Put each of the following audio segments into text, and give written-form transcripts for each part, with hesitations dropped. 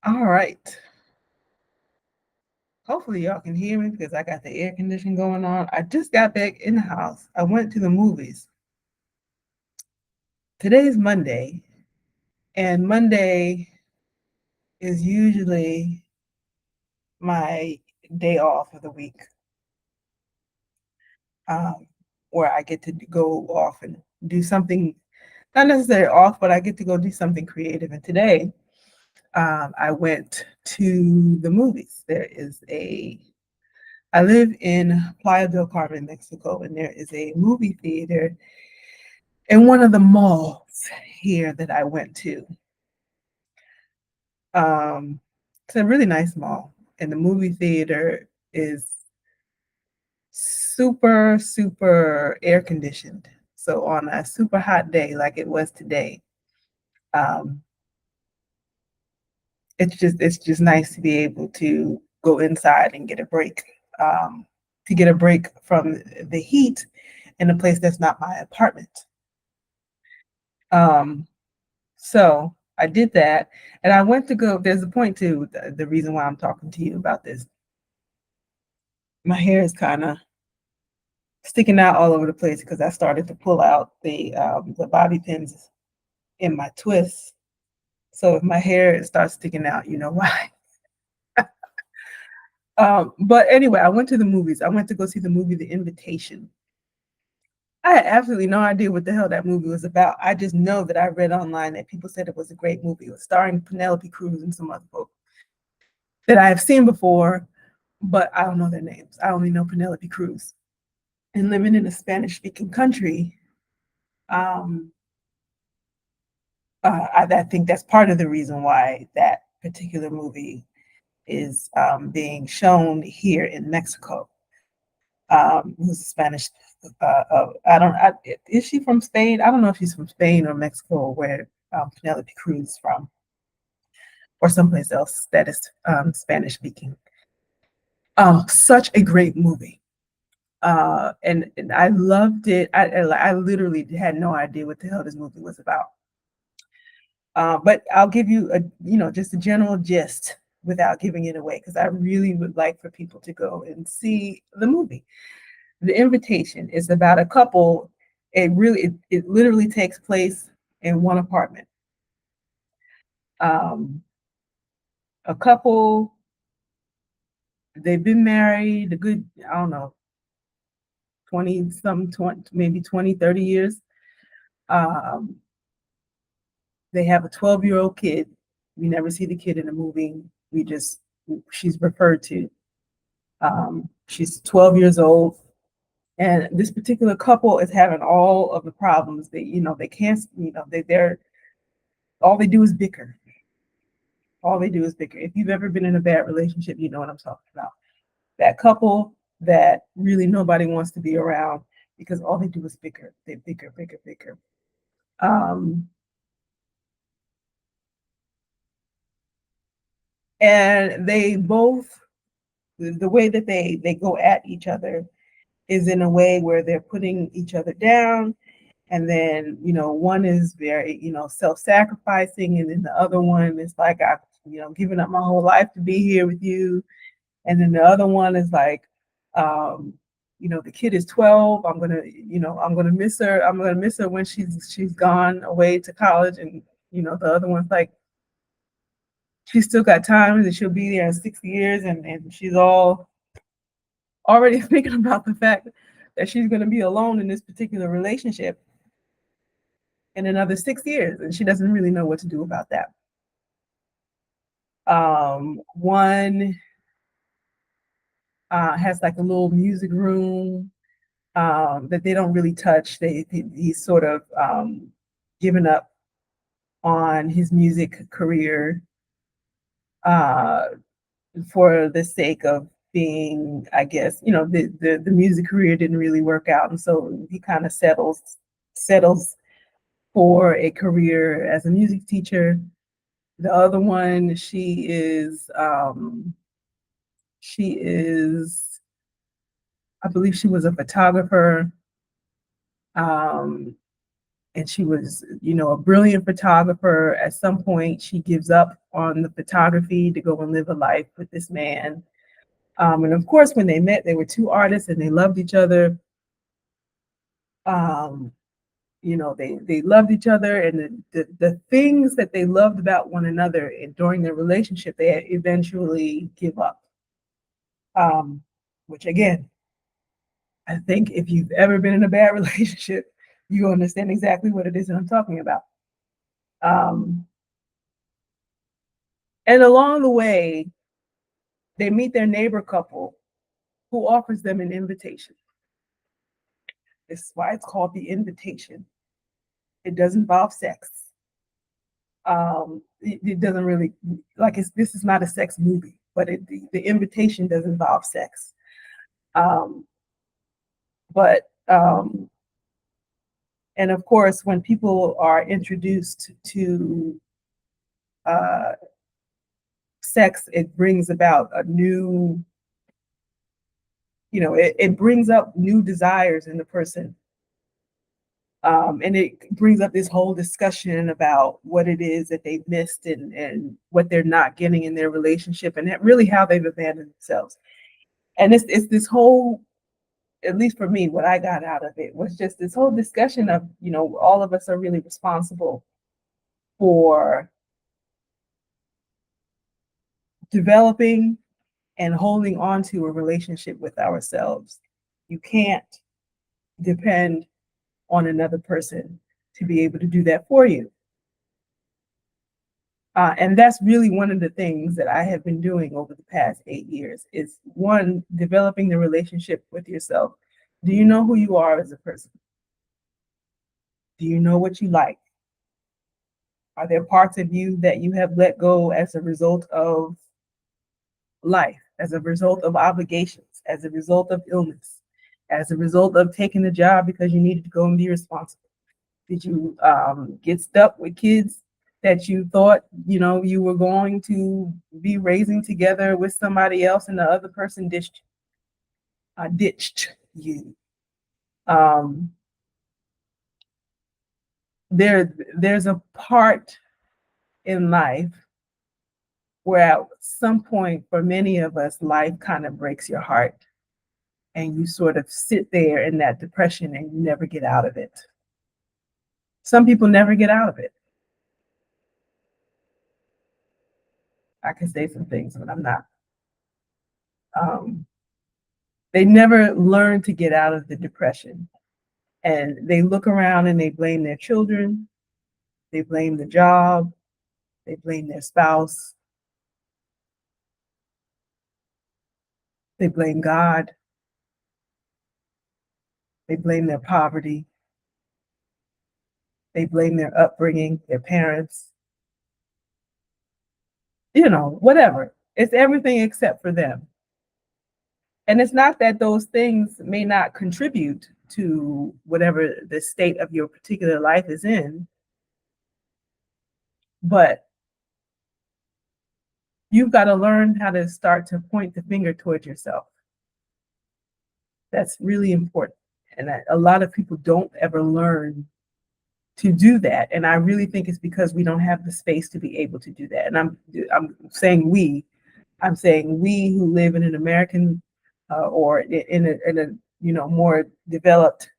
All right. Hopefully y'all can hear me because I got the air conditioning going on. I just got back in the house. I went to the movies. Today's Monday, and Monday is usually my day off of the week, um, where I get to go off and do something, not necessarily off, but I get to go do something creative. And today, I went to the movies. I live in Playa del Carmen, Mexico, and there is a movie theater in one of the malls here that I went to. Um, it's a really nice mall, and the movie theater is super, super air conditioned. So on a super hot day like it was today, um, it's just nice to be able to go inside and get a break, to get a break from the heat in a place that's not my apartment. Um, so I did that, and I went to go. There's a point to the reason why I'm talking to you about this. My hair is kind of sticking out all over the place because I started to pull out the bobby pins in my twists. So if my hair starts sticking out, you know why. But anyway, I went to the movies. I went to go see the movie The Invitation. I had absolutely no idea what the hell that movie was about. I just know that I read online that people said it was a great movie. It was starring Penelope Cruz and some other folks that I have seen before, but I don't know their names. I only know Penelope Cruz. And living in a Spanish speaking country, um, I think that's part of the reason why that particular movie is being shown here in Mexico. Who's Spanish? I don't. Is she from Spain? I don't know if she's from Spain or Mexico, or where Penelope Cruz is from, or someplace else that is Spanish speaking. Such a great movie. And I loved it. I literally had no idea what the hell this movie was about. But I'll give you just a general gist without giving it away because I really would like for people to go and see the movie. The Invitation is about a couple. It literally takes place in one apartment. Um, a couple, they've been married a good, I don't know, 20 some 20, maybe 20, 30 years. Um, they have a 12-year-old kid. We never see the kid in the movie. She's referred to. She's 12 years old. And this particular couple is having all of the problems. They can't, they're, all they do is bicker. All they do is bicker. If you've ever been in a bad relationship, you know what I'm talking about. That couple that really nobody wants to be around because all they do is bicker. They bicker, bicker, bicker. Um, and they both, the way that they go at each other is in a way where they're putting each other down. And then, one is very, self-sacrificing. And then the other one is like, I've, given up my whole life to be here with you. And then the other one is like, um, the kid is 12. I'm gonna miss her. I'm gonna miss her when she's gone away to college. And, the other one's like, she's still got time and she'll be there in 6 years. And she's already thinking about the fact that she's going to be alone in this particular relationship in another 6 years, and she doesn't really know what to do about that. One has like a little music room that they don't really touch. He's sort of given up on his music career uh, for the sake of being, I guess, the music career didn't really work out, and so he kind of settles for a career as a music teacher. The other one, she is, I believe she was a photographer. Um, and she was, a brilliant photographer. At some point, she gives up on the photography to go and live a life with this man. And of course, when they met, they were two artists and they loved each other. Um, they loved each other, and the things that they loved about one another during their relationship, they eventually give up. Which again, I think if you've ever been in a bad relationship, you understand exactly what it is that I'm talking about. Um, and along the way, they meet their neighbor couple who offers them an invitation. This is why it's called the invitation. It does involve sex. It doesn't really this is not a sex movie, but the invitation does involve sex. Um, but and of course, when people are introduced to uh, sex, it brings about a new, it brings up new desires in the person. And it brings up this whole discussion about what it is that they've missed and what they're not getting in their relationship, and really how they've abandoned themselves. And it's this whole, at least for me, what I got out of it was just this whole discussion of, all of us are really responsible for developing and holding on to a relationship with ourselves. You can't depend on another person to be able to do that for you. And that's really one of the things that I have been doing over the past 8 years is, one, developing the relationship with yourself. Do you know who you are as a person? Do you know what you like? Are there parts of you that you have let go as a result of life, as a result of obligations, as a result of illness, as a result of taking the job because you needed to go and be responsible? Did you get stuck with kids that you thought, you were going to be raising together with somebody else, and the other person ditched you? Um, there's a part in life where at some point, for many of us, life kind of breaks your heart, and you sort of sit there in that depression and you never get out of it. Some people never get out of it. I can say some things, but I'm not. They never learn to get out of the depression. And they look around and they blame their children, they blame the job, they blame their spouse, they blame God, they blame their poverty, they blame their upbringing, their parents, whatever. It's everything except for them. And it's not that those things may not contribute to whatever the state of your particular life is in, but you've got to learn how to start to point the finger towards yourself. That's really important. And a lot of people don't ever learn to do that. And I really think it's because we don't have the space to be able to do that. And I'm saying I'm saying we who live in an American or in a more developed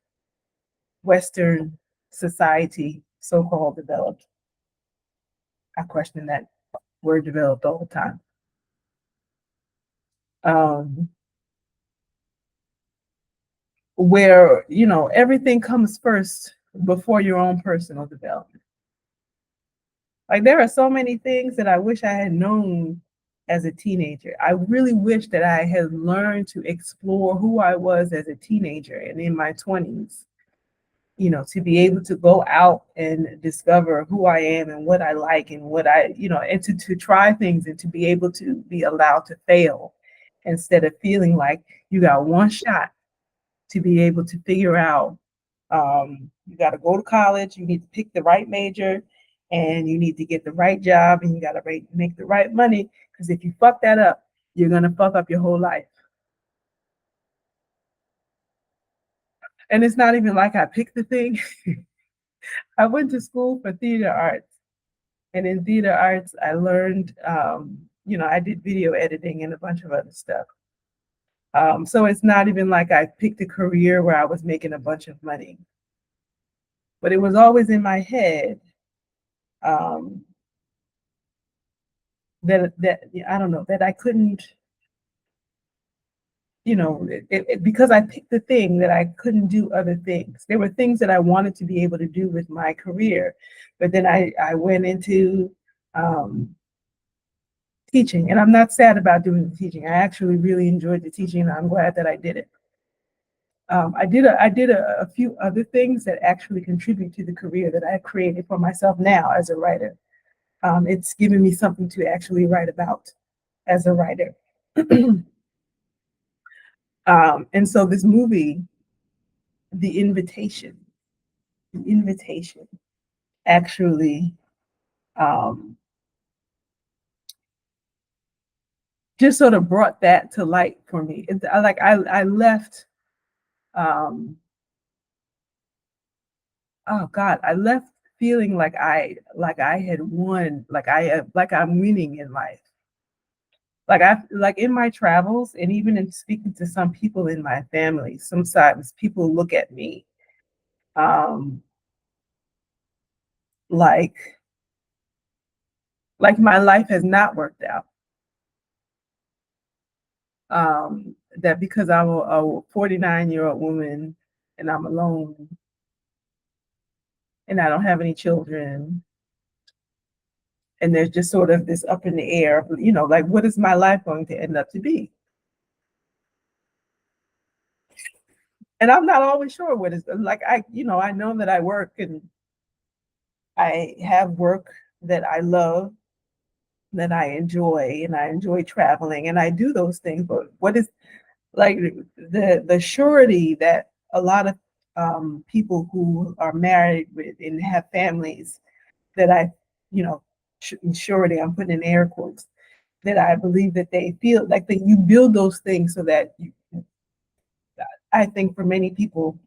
Western society, so-called developed. I question that word developed all the time. Where, everything comes first before your own personal development. Like, there are so many things that I wish I had known as a teenager. I really wish that I had learned to explore who I was as a teenager and in my 20s, to be able to go out and discover who I am and what I like and what and to try things and to be able to be allowed to fail instead of feeling like you got one shot to be able to figure out. You got to go to college, you need to pick the right major, and you need to get the right job, and you got to make the right money, because if you fuck that up, you're going to fuck up your whole life. And it's not even like I picked the thing. I went to school for theater arts, and in theater arts, I learned, I did video editing and a bunch of other stuff. So it's not even like I picked a career where I was making a bunch of money, but it was always in my head, um, that I don't know, that I couldn't, because I picked the thing, that I couldn't do other things. There were things that I wanted to be able to do with my career, but then I went into, um, teaching, and I'm not sad about doing the teaching. I actually really enjoyed the teaching, and I'm glad that I did it. I did a few other things that actually contribute to the career that I created for myself now as a writer. It's given me something to actually write about as a writer. And so this movie, The Invitation, The Invitation, actually, um, just sort of brought that to light for me. I left. Um, oh God, I left feeling like I had won, like I'm winning in life. Like in my travels, and even in speaking to some people in my family, sometimes people look at me, um like my life has not worked out. That because I'm a 49-year-old woman, and I'm alone, and I don't have any children, and there's just sort of this up in the air, like, what is my life going to end up to be? And I'm not always sure what is, like, I know that I work, and I have work that I love, that I enjoy, and I enjoy traveling, and I do those things. But what is, like, the surety that a lot of, people who are married with and have families, that I, surety, I'm putting in air quotes, that I believe that they feel like that you build those things so that I think for many people,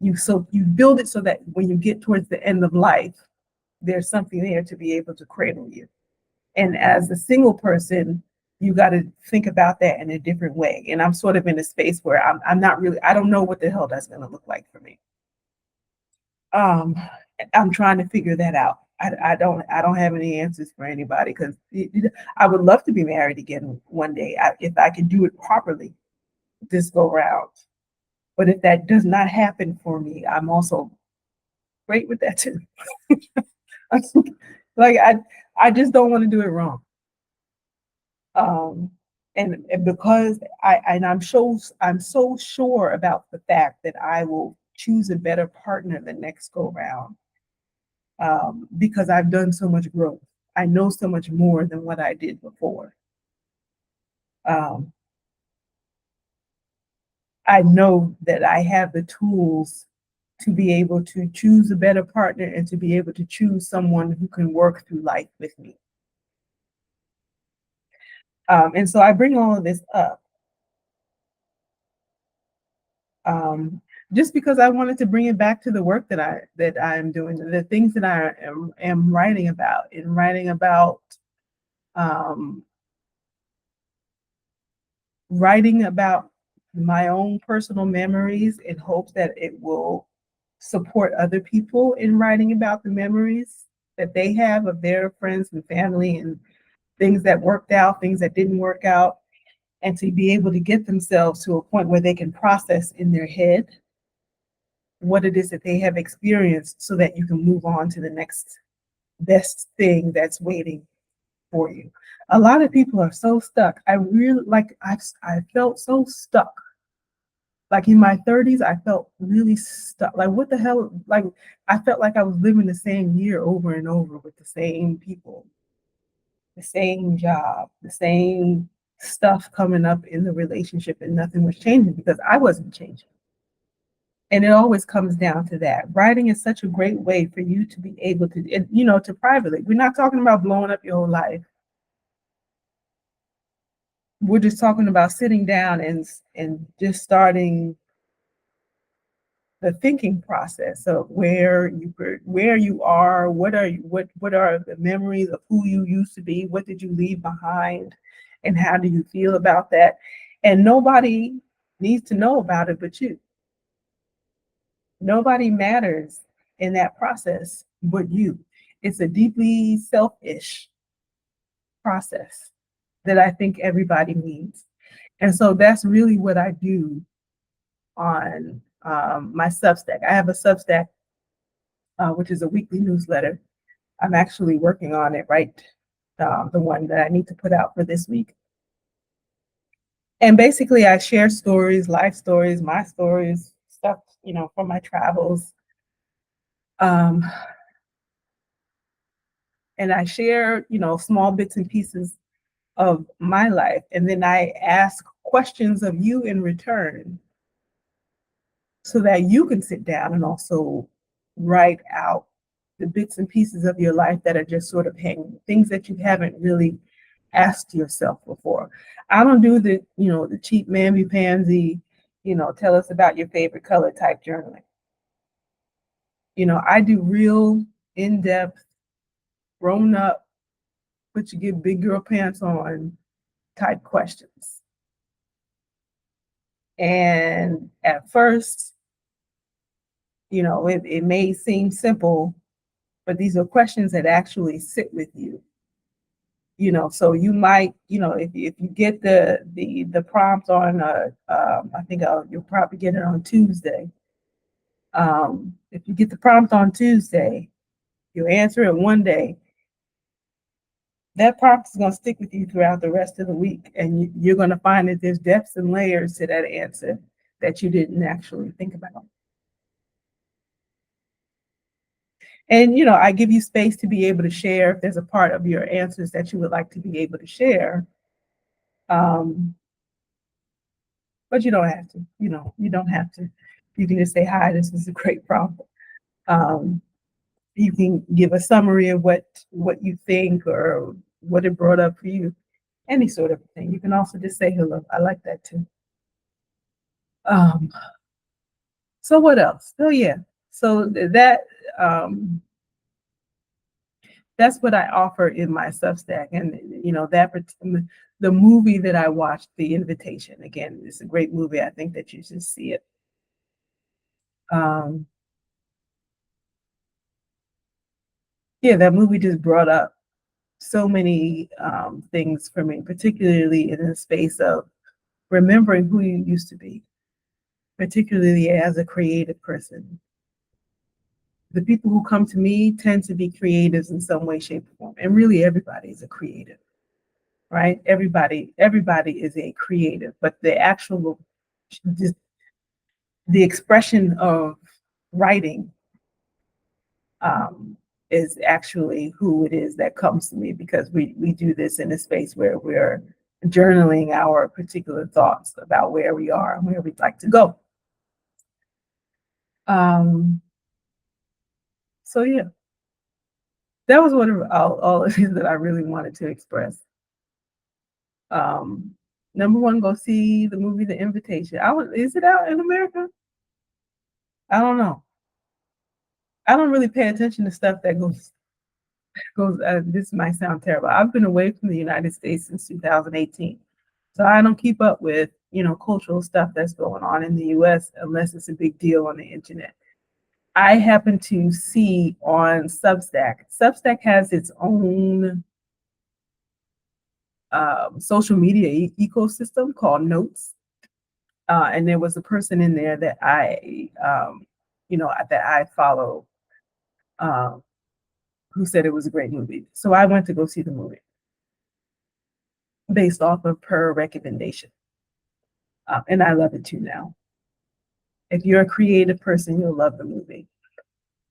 you build it so that when you get towards the end of life, there's something there to be able to cradle you. And as a single person, you got to think about that in a different way. And I'm sort of in a space where I'm not really, I don't know what the hell that's going to look like for me. Um, I'm trying to figure that out. I don't have any answers for anybody, because I would love to be married again one day, if I can do it properly this go round. But if that does not happen for me, I'm also great with that too. Like, I just don't want to do it wrong. Um, and because I'm so sure about the fact that I will choose a better partner the next go round, because I've done so much growth. I know so much more than what I did before. Um, I know that I have the tools to be able to choose a better partner, and to be able to choose someone who can work through life with me. And so I bring all of this up, um, just because I wanted to bring it back to the work that I am doing, the things that I am writing about, um, writing about my own personal memories, in hopes that it will support other people in writing about the memories that they have of their friends and family, and things that worked out, things that didn't work out, and to be able to get themselves to a point where they can process in their head what it is that they have experienced, so that you can move on to the next best thing that's waiting for you. A lot of people are so stuck. I really, I felt so stuck. Like in my 30s, I felt really stuck. Like, what the hell? Like, I felt like I was living the same year over and over with the same people, the same job, the same stuff coming up in the relationship, and nothing was changing because I wasn't changing. And it always comes down to that. Writing is such a great way for you to be able to, to privately. We're not talking about blowing up your whole life. We're just talking about sitting down and just starting the thinking process of where you are, what are the memories of who you used to be, what did you leave behind, and how do you feel about that? And nobody needs to know about it but you. Nobody matters in that process but you. It's a deeply selfish process that I think everybody needs. And so that's really what I do on my Substack. I have a Substack, which is a weekly newsletter. I'm actually working on it, right? The one that I need to put out for this week. And basically, I share stories, life stories, my stories, stuff, from my travels. And I share, small bits and pieces of my life. And then I ask questions of you in return so that you can sit down and also write out the bits and pieces of your life that are just sort of hanging, things that you haven't really asked yourself before. I don't do the cheap mamby-pamsy, tell us about your favorite color type journaling. I do real in-depth, grown up, but you get big girl pants on type questions. And at first, it may seem simple, but these are questions that actually sit with you. So you might, if you get the prompt on, I think you'll probably get it on Tuesday. If you get the prompt on Tuesday, you'll answer it one day. That prompt is going to stick with you throughout the rest of the week, and you're going to find that there's depths and layers to that answer that you didn't actually think about. And, I give you space to be able to share if there's a part of your answers that you would like to be able to share. But you don't have to, you don't have to. You can just say, hi, this is a great prompt. You can give a summary of what you think or what it brought up for you, any sort of thing. You can also just say hello. I like that too. So what else? Oh yeah. So that's what I offer in my Substack. And the movie that I watched, The Invitation, again, it's a great movie. I think that you should see it. Yeah, that movie just brought up so many things for me, particularly in the space of remembering who you used to be, particularly as a creative person. The people who come to me tend to be creatives in some way, shape, or form. And really everybody is a creative, right? Everybody is a creative, but the actual, the expression of writing is actually who it is that comes to me, because we do this in a space where we're journaling our particular thoughts about where we are and where we'd like to go. So yeah, that was one of all of these that I really wanted to express. Number one, go see the movie The Invitation. Is it out in America? I don't know. I don't really pay attention to stuff that goes. This might sound terrible. I've been away from the United States since 2018, so I don't keep up with cultural stuff that's going on in the U.S. unless it's a big deal on the internet. I happen to see on Substack. Substack has its own social media ecosystem called Notes, and there was a person in there that I follow, who said it was a great movie. So I went to go see the movie based off of her recommendation, and I love it too now. If you're a creative person, you'll love the movie.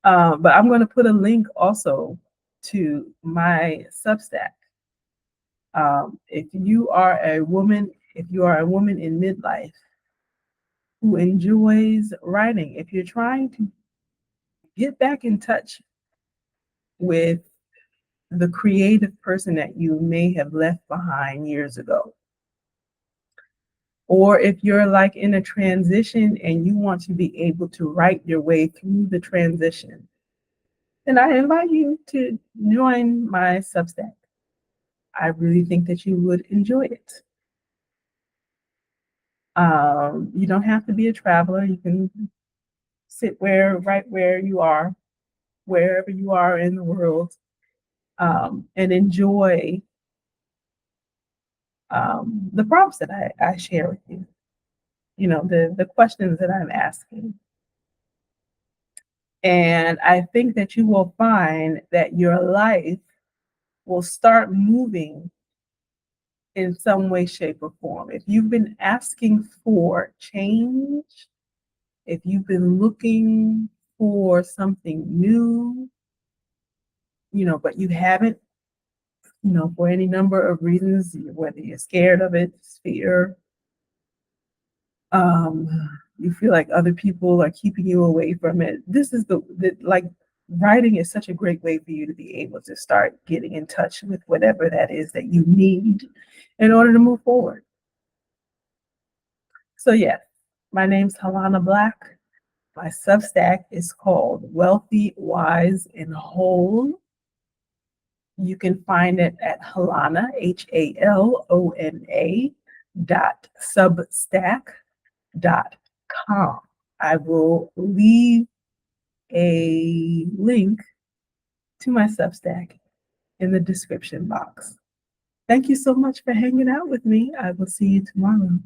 But I'm going to put a link also to my Substack. If you are a woman in midlife who enjoys writing, if you're trying to get back in touch with the creative person that you may have left behind years ago, Or if you're like in a transition and you want to be able to write your way through the transition, then I invite you to join my Substack. I really think that you would enjoy it. You don't have to be a traveler. You can sit right where you are, wherever you are in the world, and enjoy the prompts that I share with you. The questions that I'm asking. And I think that you will find that your life will start moving in some way, shape, or form. If you've been asking for change, if you've been looking for something new, but you haven't, for any number of reasons, whether you're scared of it, fear, um, you feel like other people are keeping you away from it. This is like writing is such a great way for you to be able to start getting in touch with whatever that is that you need in order to move forward. So yes, my name's Halona Black. My Substack is called Wealthy, Wise, and Whole. You can find it at Halona, HALONA .substack.com. I will leave a link to my Substack in the description box. Thank you so much for hanging out with me. I will see you tomorrow.